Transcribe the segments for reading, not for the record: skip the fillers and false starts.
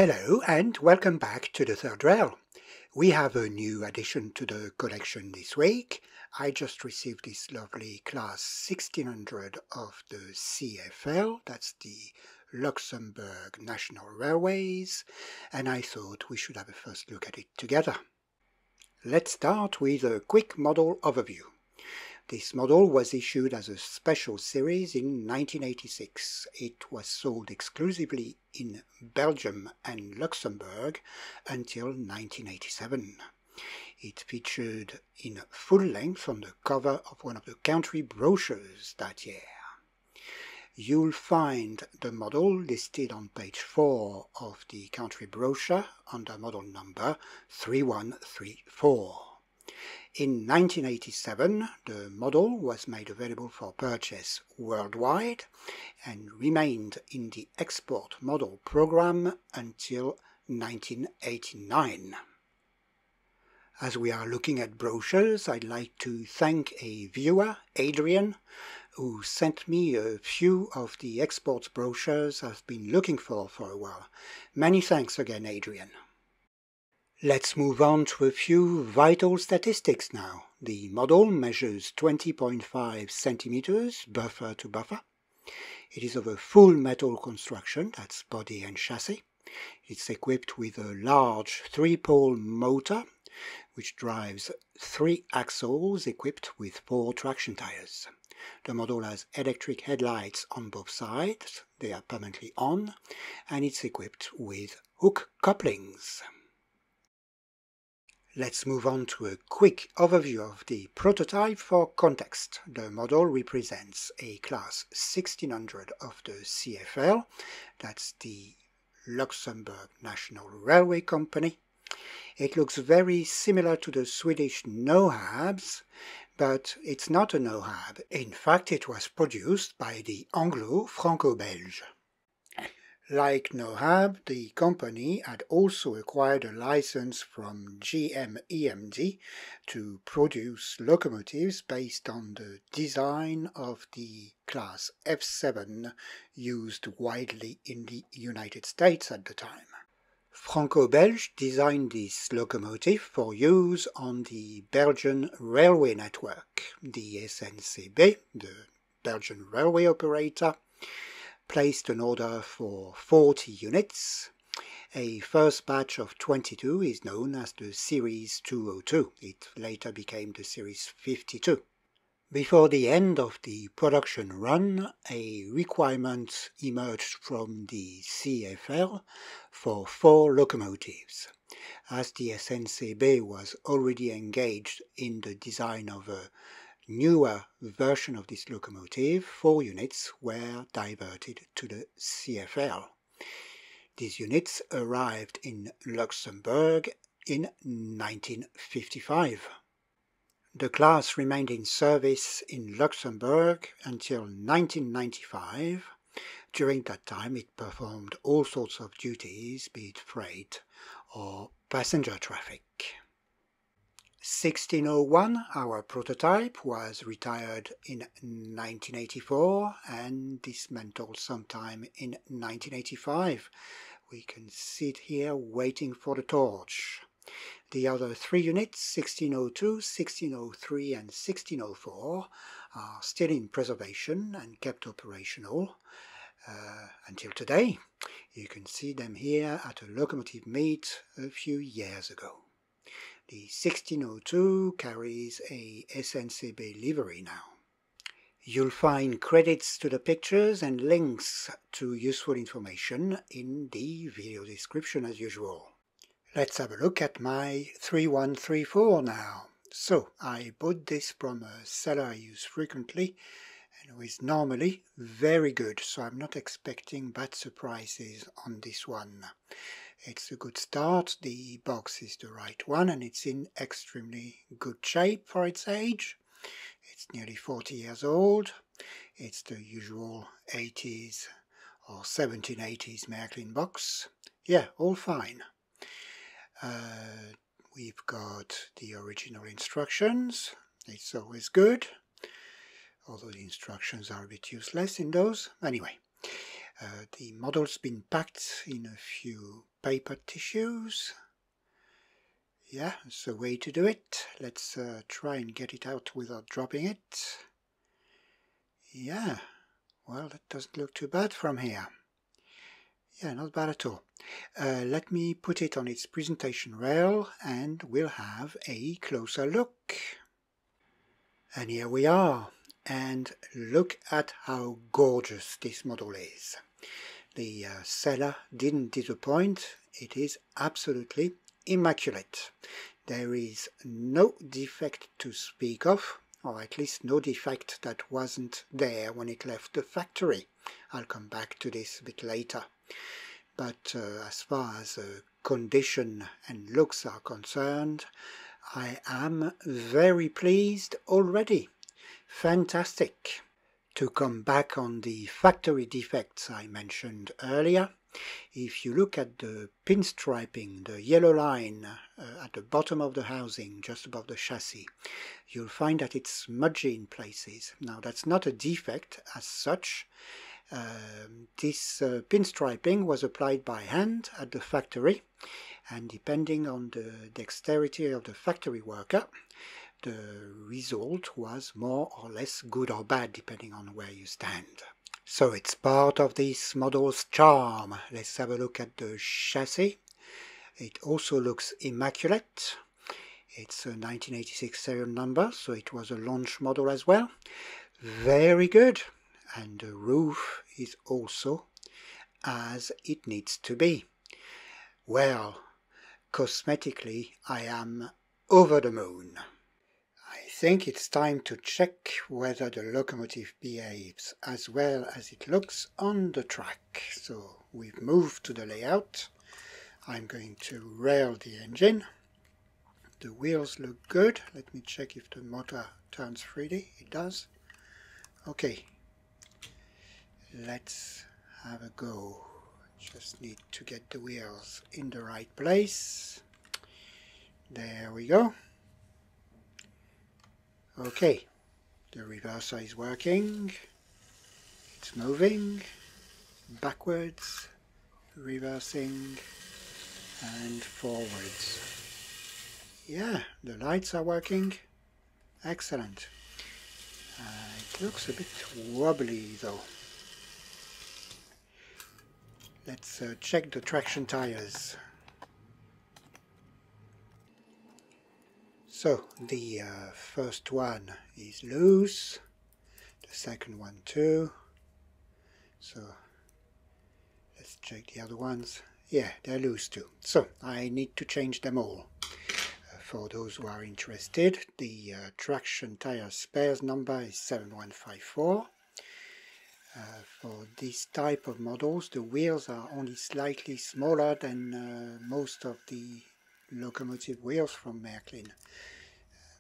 Hello and welcome back to the third rail. We have a new addition to the collection this week. I just received this lovely class 1600 of the CFL, that's the Luxembourg National Railways, and I thought we should have a first look at it together. Let's start with a quick model overview. This model was issued as a special series in 1986. It was sold exclusively in Belgium and Luxembourg until 1987. It featured in full length on the cover of one of the country brochures that year. You'll find the model listed on page 4 of the country brochure under model number 3134. In 1987, the model was made available for purchase worldwide and remained in the export model program until 1989. As we are looking at brochures, I'd like to thank a viewer, Adrian, who sent me a few of the export brochures I've been looking for a while. Many thanks again, Adrian. Let's move on to a few vital statistics now. The model measures 20.5 centimeters buffer to buffer. It is of a full metal construction, that's body and chassis. It's equipped with a large 3-pole motor, which drives 3 axles equipped with 4 traction tires. The model has electric headlights on both sides, they are permanently on, and it's equipped with hook couplings. Let's move on to a quick overview of the prototype for context. The model represents a class 1600 of the CFL, that's the Luxembourg National Railway Company. It looks very similar to the Swedish NOHABs, but it's not a NOHAB. In fact, it was produced by the Anglo-Franco-Belge. Like NOHAB, the company had also acquired a license from GM-EMD to produce locomotives based on the design of the Class F7 used widely in the United States at the time. Franco-Belge designed this locomotive for use on the Belgian railway network. The SNCB, the Belgian railway operator, placed an order for 40 units. A first batch of 22 is known as the Series 202. It later became the Series 52. Before the end of the production run, a requirement emerged from the CFL for 4 locomotives. As the SNCB was already engaged in the design of a newer version of this locomotive, 4 units were diverted to the CFL. These units arrived in Luxembourg in 1955. The class remained in service in Luxembourg until 1995. During that time it performed all sorts of duties, be it freight or passenger traffic. 1601, our prototype, was retired in 1984 and dismantled sometime in 1985. We can see it here waiting for the torch. The other 3 units, 1602, 1603 and 1604, are still in preservation and kept operational until today. You can see them here at a locomotive meet a few years ago. The 1602 carries a SNCB livery now. You'll find credits to the pictures and links to useful information in the video description as usual. Let's have a look at my 3134 now. So, I bought this from a seller I use frequently and who is normally very good, so I'm not expecting bad surprises on this one. It's a good start, the box is the right one and it's in extremely good shape for its age. It's nearly 40 years old. It's the usual 80s or 1780s Märklin box. Yeah, all fine. We've got the original instructions. It's always good, although the instructions are a bit useless in those. Anyway, The model's been packed in a few paper tissues. Yeah, that's the way to do it. Let's try and get it out without dropping it. Yeah, well, that doesn't look too bad from here. Yeah, not bad at all. Let me put it on its presentation rail and we'll have a closer look. And here we are. And look at how gorgeous this model is. The seller didn't disappoint. It is absolutely immaculate. There is no defect to speak of, or at least no defect that wasn't there when it left the factory. I'll come back to this a bit later. But as far as condition and looks are concerned, I am very pleased already. Fantastic. To come back on the factory defects I mentioned earlier, if you look at the pinstriping, the yellow line at the bottom of the housing, just above the chassis, you'll find that it's smudgy in places. Now that's not a defect as such. This pinstriping was applied by hand at the factory, and depending on the dexterity of the factory worker, the result was more or less good or bad depending on where you stand. So it's part of this model's charm. Let's have a look at the chassis. It also looks immaculate. It's a 1986 serial number, so it was a launch model as well. Very good. And the roof is also as it needs to be. Well, cosmetically, I am over the moon. I think it's time to check whether the locomotive behaves as well as it looks on the track. So we've moved to the layout. I'm going to rail the engine. The wheels look good. Let me check if the motor turns 3D. It does. Okay. Let's have a go. Just need to get the wheels in the right place. There we go. Okay, the reverser is working. It's moving backwards, reversing, and forwards. Yeah, the lights are working. Excellent. It looks a bit wobbly though. Let's check the traction tires. So the first one is loose, the second one too. So let's check the other ones. Yeah, they're loose too. So I need to change them all. For those who are interested, the traction tire spares number is 7154. For this type of models, the wheels are only slightly smaller than most of the locomotive wheels from Märklin.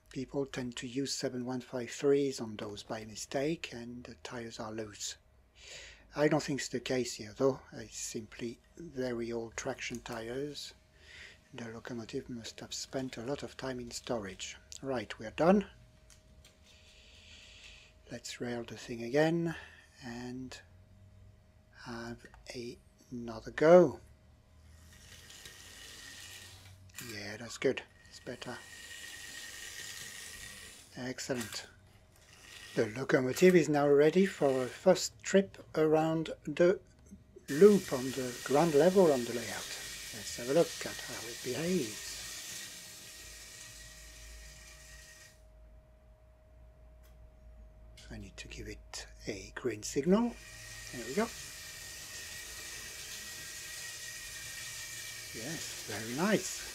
People tend to use 7153s on those by mistake, and the tires are loose. I don't think it's the case here though. It's simply very old traction tires. The locomotive must have spent a lot of time in storage. Right, we're done. Let's rail the thing again and have another go. Yeah, that's good. It's better. Excellent. The locomotive is now ready for a first trip around the loop on the ground level on the layout. Let's have a look at how it behaves. I need to give it a green signal. There we go. Yes, very nice.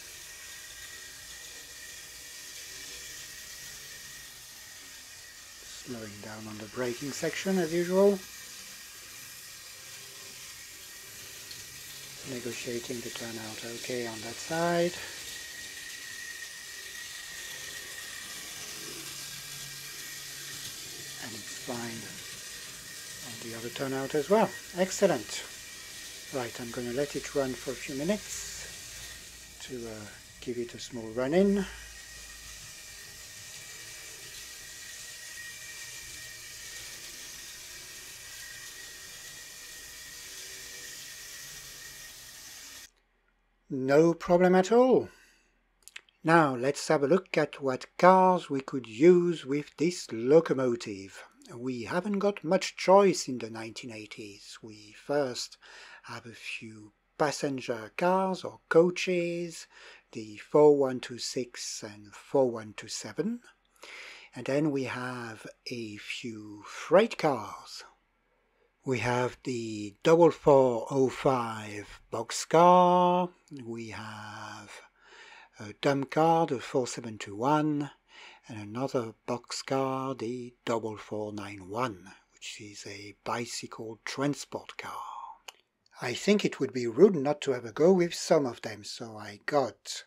Slowing down on the braking section as usual. Negotiating the turnout okay on that side. And it's fine on the other turnout as well. Excellent. Right, I'm going to let it run for a few minutes to give it a small run-in. No problem at all. Now let's have a look at what cars we could use with this locomotive. We haven't got much choice in the 1980s. We first have a few passenger cars or coaches, the 4126 and 4127, and then we have a few freight cars. We have the 4405 boxcar, we have a dump car, the 4721, and another boxcar, the 4491, which is a bicycle transport car. I think it would be rude not to have a go with some of them, so I got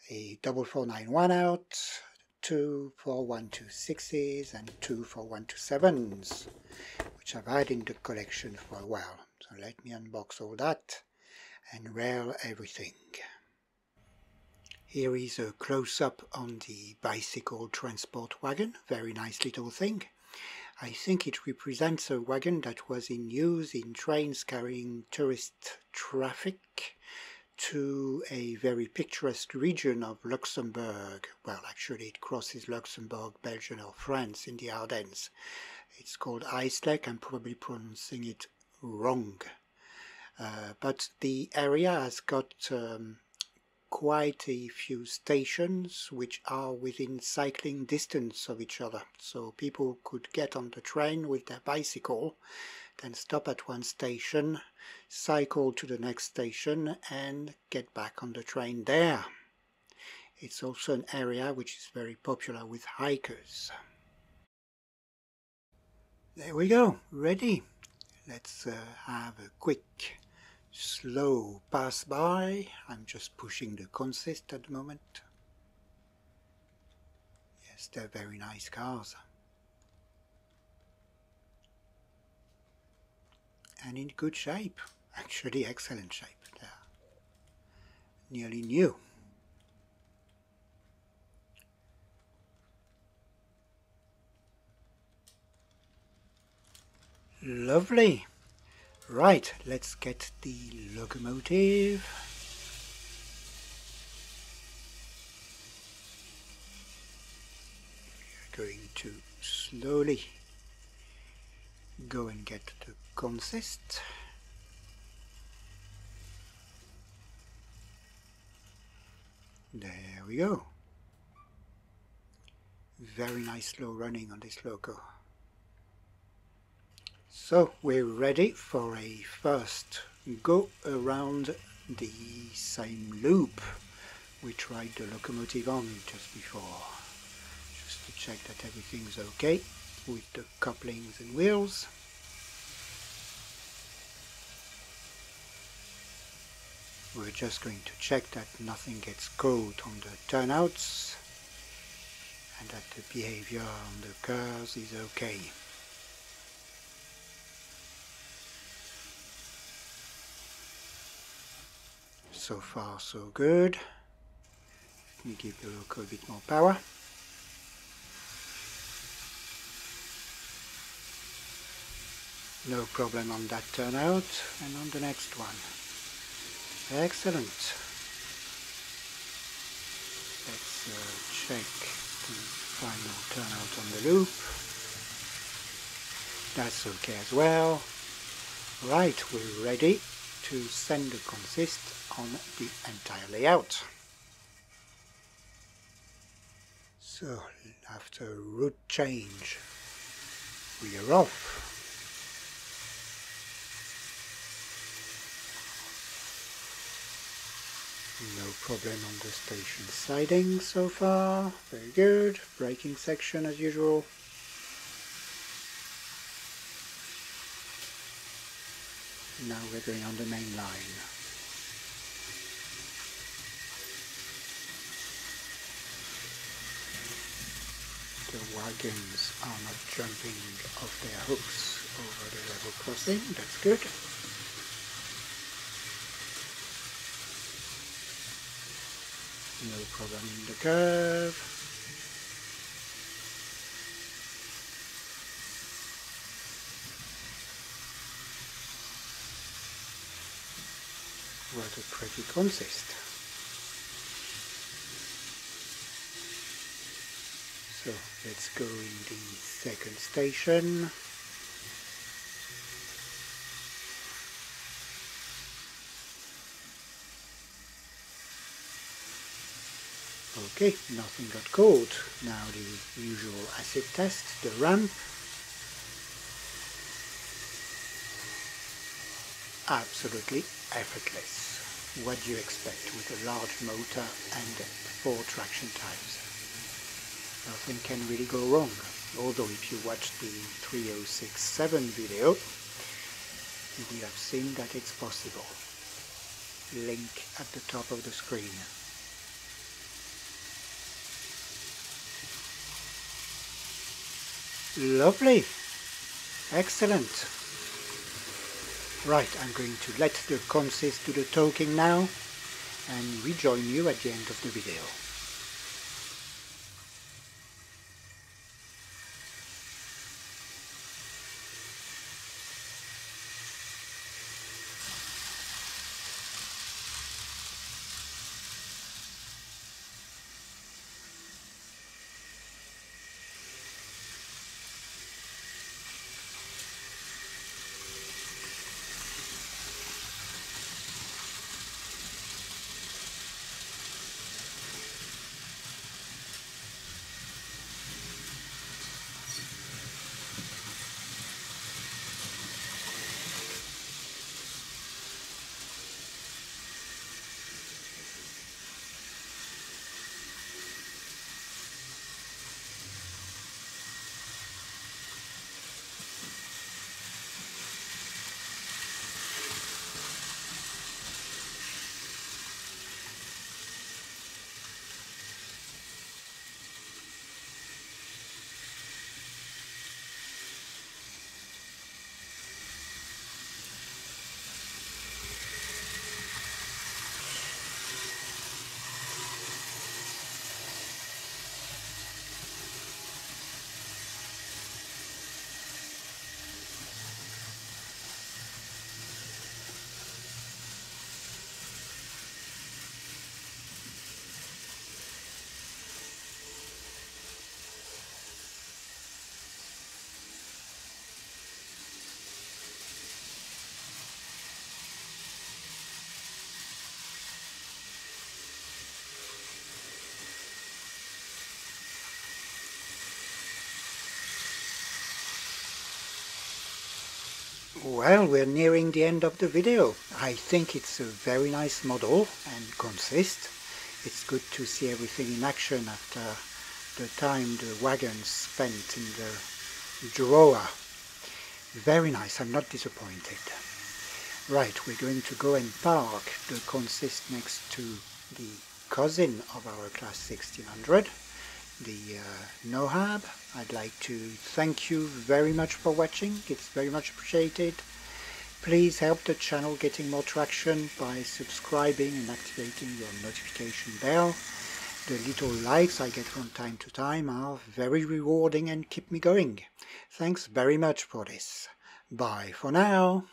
a 4491 out, two 4126s and two 4127s, which I've had in the collection for a while. So let me unbox all that and rail everything. Here is a close-up on the bicycle transport wagon, very nice little thing. I think it represents a wagon that was in use in trains carrying tourist traffic to a very picturesque region of Luxembourg. Well, actually it crosses Luxembourg, Belgium or France in the Ardennes. It's called Eislek. I'm probably pronouncing it wrong. But the area has got quite a few stations which are within cycling distance of each other, so people could get on the train with their bicycle, then stop at one station, cycle to the next station and get back on the train there. It's also an area which is very popular with hikers. There we go, ready. Let's have a quick slow pass by. I'm just pushing the consist at the moment. Yes, they're very nice cars. And in good shape. Actually excellent shape. They're nearly new. Lovely. Right, let's get the locomotive. We're going to slowly go and get the consist. There we go. Very nice slow running on this loco. So we're ready for a first go around the same loop we tried the locomotive on just before, just to check that everything's okay with the couplings and wheels. We're just going to check that nothing gets caught on the turnouts and that the behavior on the curves is okay. So far so good. Let me give the loco a bit more power. No problem on that turnout, and on the next one. Excellent. Let's check the final turnout on the loop. That's okay as well. Right, we're ready to send the consist on the entire layout. So after a route change, we are off. No problem on the station siding so far, very good. Braking section as usual. Now we're going on the main line. The wagons are not jumping off their hooks over the level crossing, that's good. No problem in the curve. What a pretty consist. So let's go in the second station. Okay, nothing got caught. Now the usual acid test, the ramp. Absolutely effortless. What do you expect with a large motor and 4 traction types? Nothing can really go wrong. Although if you watch the 3067 video, you will have seen that it's possible. Link at the top of the screen. Lovely. Excellent. Right, I'm going to let the consist do the talking now and rejoin you at the end of the video. Well, we're nearing the end of the video. I think it's a very nice model and consist. It's good to see everything in action after the time the wagons spent in the drawer. Very nice, I'm not disappointed. Right, we're going to go and park the consist next to the cousin of our class 1600, the Nohab. I'd like to thank you very much for watching. It's very much appreciated. Please help the channel getting more traction by subscribing and activating your notification bell. The little likes I get from time to time are very rewarding and keep me going. Thanks very much for this. Bye for now.